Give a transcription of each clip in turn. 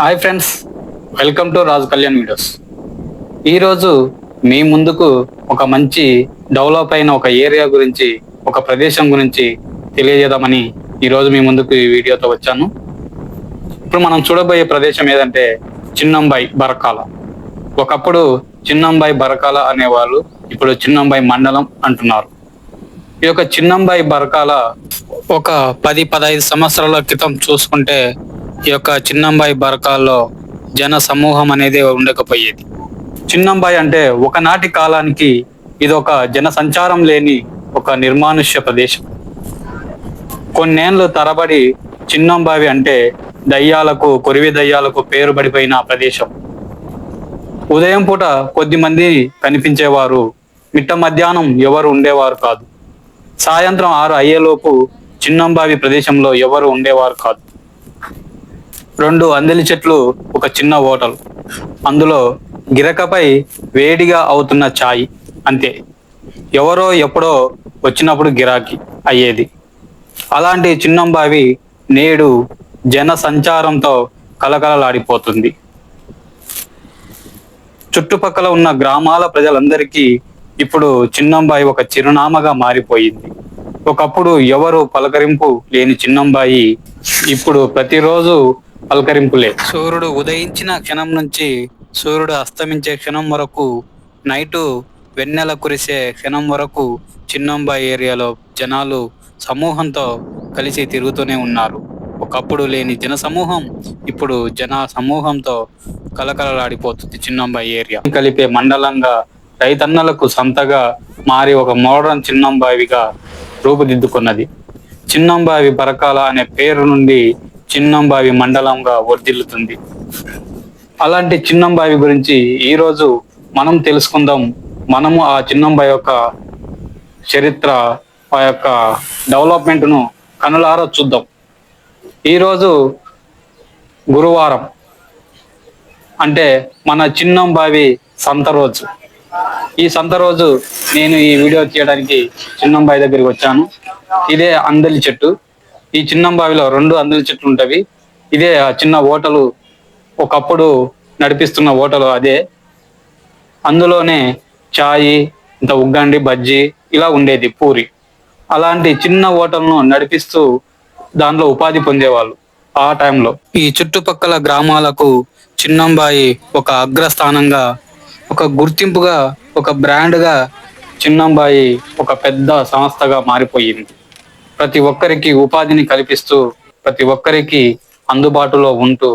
Hi friends, welcome to Raju Kalyan videos. ఈరోజు మీ ముందుకు ఒక మంచి డెవలప్ అయిన ఒక ఏరియా గురించి, ఒక ప్రదేశం గురించి తెలియజేద్దామని ఈరోజు మీ ముందుకు ఈ వీడియోతో వచ్చాను. ఇప్పుడు మనం చూడబోయే ప్రదేశం ఏదంటే చిన్నంబాయి బరకాల. ఒకప్పుడు చిన్నంబాయి బరకాల అనేవాళ్ళు, ఇప్పుడు చిన్నంబాయి మండలం అంటున్నారు. ఈ యొక్క చిన్నంబాయి బరకాల ఒక 10-15 సంవత్సరాల క్రితం చూసుకుంటే ఈ యొక్క చిన్నంబాయి బరకాల్లో జన సమూహం అనేది ఉండకపోయేది. చిన్నంబాయి అంటే ఒకనాటి కాలానికి ఇది ఒక జన సంచారం లేని ఒక నిర్మానుష్య ప్రదేశం. కొన్నేళ్ళు తరబడి చిన్నంబావి అంటే దయ్యాలకు, కొరివి దయ్యాలకు పేరు పడిపోయిన ప్రదేశం. ఉదయం పూట కొద్ది మంది కనిపించేవారు, మిట్ట మధ్యాహ్నం ఎవరు ఉండేవారు కాదు. సాయంత్రం 6 అయ్యేలోపు చిన్నంబావి ప్రదేశంలో ఎవరు ఉండేవారు కాదు. 2 అందెలి చెట్లు, ఒక చిన్న హోటల్, అందులో గిరకపై వేడిగా అవుతున్న ఛాయ్, అంతే. ఎవరో ఎప్పుడో వచ్చినప్పుడు గిరాకీ అయ్యేది. అలాంటి చిన్నంబావి నేడు జన సంచారంతో కలకలలాడిపోతుంది. చుట్టుపక్కల ఉన్న గ్రామాల ప్రజలందరికీ ఇప్పుడు చిన్నంబాయి ఒక చిరునామాగా మారిపోయింది. ఒకప్పుడు ఎవరు పలకరింపు లేని చిన్నంబాయి ఇప్పుడు ప్రతిరోజు పలకరింపులే. సూర్యుడు ఉదయించిన క్షణం నుంచి సూర్యుడు అస్తమించే క్షణం వరకు, నైటు వెన్నెల కురిసే క్షణం వరకు చిన్నంబాయి ఏరియాలో జనాలు సమూహంతో కలిసి తిరుగుతూనే ఉన్నారు. ఒకప్పుడు లేని జన సమూహం ఇప్పుడు జన సమూహంతో కలకలలాడిపోతుంది చిన్నంబాయి ఏరియా. కలిపే మండలంగా, రైతన్నలకు సంతగా మారి ఒక మోడర్న్ చిన్నంబావిగా రూపుదిద్దుకున్నది. చిన్నంబావి బరకాల అనే పేరు నుండి చిన్నంబావి మండలంగా వర్ధిల్లుతుంది. అలాంటి చిన్నంబావి గురించి ఈరోజు మనం తెలుసుకుందాం. మనము ఆ చిన్నంబావి యొక్క చరిత్ర, ఆ యొక్క డెవలప్మెంట్ను కనులారా చూద్దాం. ఈరోజు గురువారం, అంటే మన చిన్నంబావి సంత రోజు. ఈ సంత రోజు నేను ఈ వీడియో తీయడానికి చిన్నంబావి దగ్గరికి వచ్చాను. ఇదే అందలి చెట్టు. ఈ చిన్నంబావిలో 2 అందలి చెట్లు ఉంటవి. ఇదే ఆ చిన్న హోటలు, ఒకప్పుడు నడిపిస్తున్న హోటలు అదే. అందులోనే చాయ్, ఇంత ఉగ్గండి, బజ్జీ ఇలా ఉండేది, పూరి. అలాంటి చిన్న హోటల్ను నడిపిస్తూ దానిలో ఉపాధి పొందేవాళ్ళు ఆ టైంలో. ఈ చుట్టుపక్కల గ్రామాలకు చిన్నంబాయి ఒక అగ్రస్థానంగా, ఒక గుర్తింపుగా, ఒక బ్రాండ్గా చిన్నంబాయి ఒక పెద్ద సంస్థగా మారిపోయింది. ప్రతి ఒక్కరికి ఉపాధిని కల్పిస్తూ, ప్రతి ఒక్కరికి అందుబాటులో ఉంటూ,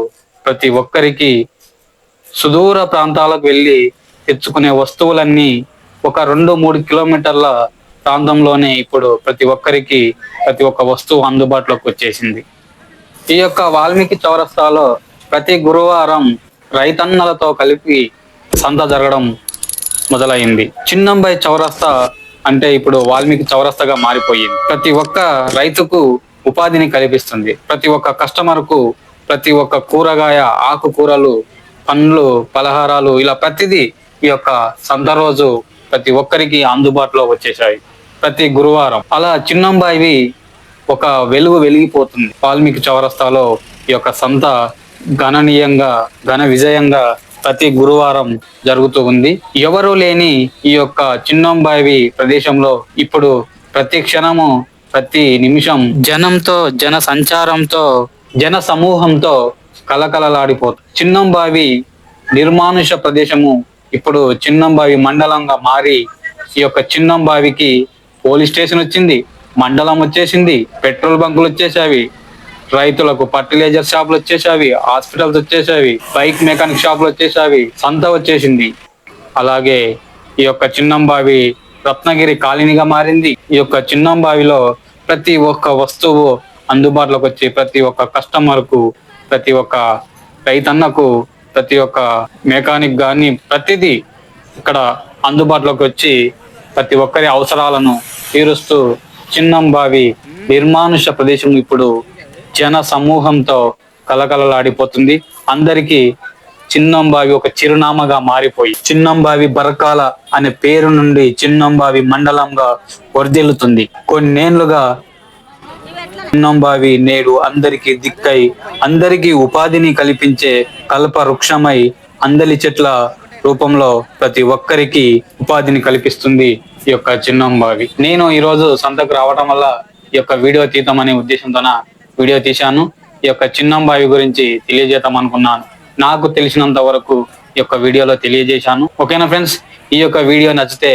ప్రతి ఒక్కరికి సుదూర ప్రాంతాలకు వెళ్ళి తెచ్చుకునే వస్తువులన్నీ ఒక 2-3 కిలోమీటర్ల ప్రాంతంలోనే ఇప్పుడు ప్రతి ఒక్కరికి ప్రతి ఒక్క వస్తువు అందుబాటులోకి వచ్చేసింది. ఈ యొక్క వాల్మీకి చౌరస్తాలో ప్రతి గురువారం రైతన్నలతో కలిపి సంత జరగడం మొదలైంది. చిన్నంబాయి చౌరస్తా అంటే ఇప్పుడు వాల్మీకి చౌరస్తాగా మారిపోయింది. ప్రతి ఒక్క రైతుకు ఉపాధిని కల్పిస్తుంది. ప్రతి ఒక్క కస్టమర్కు ప్రతి ఒక్క కూరగాయ, ఆకుకూరలు, పండ్లు, పలహారాలు ఇలా ప్రతిదీ ఈ యొక్క సంత రోజు ప్రతి ఒక్కరికి అందుబాటులో వచ్చేసాయి ప్రతి గురువారం. అలా చిన్నంబాయివి ఒక వెలిగిపోతుంది. వాల్మీకి చౌరస్తాలో ఈ యొక్క సంత గణనీయంగా, ఘన విజయంగా ప్రతి గురువారం జరుగుతూ ఉంది. ఎవరు లేని ఈ యొక్క చిన్నంబావి ప్రదేశంలో ఇప్పుడు ప్రతి క్షణము, ప్రతి నిమిషం జనంతో, జన సంచారంతో, జన సమూహంతో కలకలలాడిపోతుంది. చిన్నంబావి నిర్మానుష ప్రదేశము ఇప్పుడు చిన్నంబావి మండలంగా మారి, ఈ యొక్క చిన్నంబావికి పోలీస్ స్టేషన్ వచ్చింది, మండలం వచ్చేసింది, పెట్రోల్ బంకులు వచ్చేసావి, రైతులకు ఫర్టిలైజర్ షాపులు వచ్చేసావి, హాస్పిటల్స్ వచ్చేసావి, బైక్ మెకానిక్ షాపులు వచ్చేసావి, సంత వచ్చేసింది. అలాగే ఈ యొక్క చిన్నంబావి రత్నగిరి కాలనీగా మారింది. ఈ యొక్క చిన్నంబావిలో ప్రతి ఒక్క వస్తువు అందుబాటులోకి వచ్చి ప్రతి ఒక్క కస్టమర్కు, ప్రతి ఒక్క రైతన్నకు, ప్రతి ఒక్క మెకానిక్ కానీ ప్రతిదీ ఇక్కడ అందుబాటులోకి వచ్చి ప్రతి ఒక్కరి అవసరాలను తీరుస్తూ చిన్నంబావి నిర్మానుష ప్రదేశం ఇప్పుడు జన సమూహంతో కలకలలాడిపోతుంది. అందరికీ చిన్నంబావి ఒక చిరునామాగా మారిపోయి చిన్నంబావి బరకాల అనే పేరు నుండి చిన్నంబావి మండలంగా వర్ధిల్లుతుంది. కొన్నేళ్లుగా చిన్నంబావి నేడు అందరికి దిక్కై అందరికీ ఉపాధిని కల్పించే కల్ప వృక్షమై అందలి చెట్ల రూపంలో ప్రతి ఒక్కరికి ఉపాధిని కల్పిస్తుంది ఈ యొక్క చిన్నంబావి. నేను ఈ రోజు సంతకు రావటం వల్ల ఈ యొక్క వీడియో తీద్దామనే ఉద్దేశంతోన వీడియో తీశాను. ఈ యొక్క చిన్నంబావి గురించి తెలియజేద్దాం అనుకున్నాను. నాకు తెలిసినంత వరకు ఈ యొక్క వీడియోలో తెలియజేశాను. ఓకేనా ఫ్రెండ్స్, ఈ యొక్క వీడియో నచ్చితే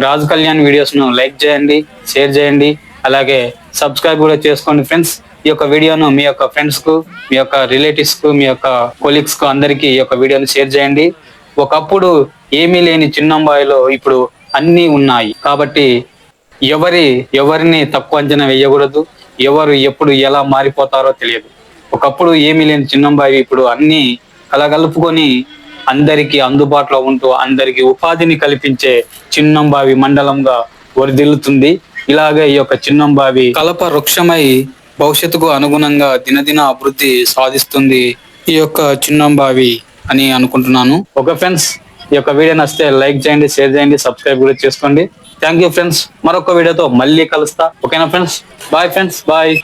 రాజ్ కళ్యాణ్ వీడియోస్ ను లైక్ చేయండి, షేర్ చేయండి, అలాగే సబ్స్క్రైబ్ కూడా చేసుకోండి ఫ్రెండ్స్. ఈ యొక్క వీడియోను మీ యొక్క ఫ్రెండ్స్ కు, మీ యొక్క రిలేటివ్స్ కు, మీ యొక్క కొలీగ్స్ కు అందరికీ ఈ యొక్క వీడియోను షేర్ చేయండి. ఒకప్పుడు ఏమీ లేని చిన్నంబాయిలో ఇప్పుడు అన్నీ ఉన్నాయి కాబట్టి ఎవరిని తక్కువ అంచనా వేయకూడదు. ఎవరు ఎప్పుడు ఎలా మారిపోతారో తెలియదు. ఒకప్పుడు ఏమీ లేని చిన్నంబాయి ఇప్పుడు అన్ని కలగలుపుకొని అందరికీ అందుబాటులో ఉంటూ అందరికీ ఉపాధిని కల్పించే చిన్నంబావి మండలంగా వరిదిల్లుతుంది. ఇలాగే ఈ యొక్క చిన్నంబావి కలప వృక్షమై భవిష్యత్తుకు అనుగుణంగా దినదిన అభివృద్ధి సాధిస్తుంది ఈ యొక్క చిన్నంబావి అని అనుకుంటున్నాను. ఓకే ఫ్రెండ్స్, ఈ యొక్క వీడియో నచ్చితే లైక్ చేయండి, షేర్ చేయండి, సబ్స్క్రైబ్ కూడా చేసుకోండి. Thank you friends. మరొక వీడియోతో మళ్ళీ కలుస్తా. ఓకేనా ఫ్రెండ్స్, బాయ్ ఫ్రెండ్స్, బాయ్.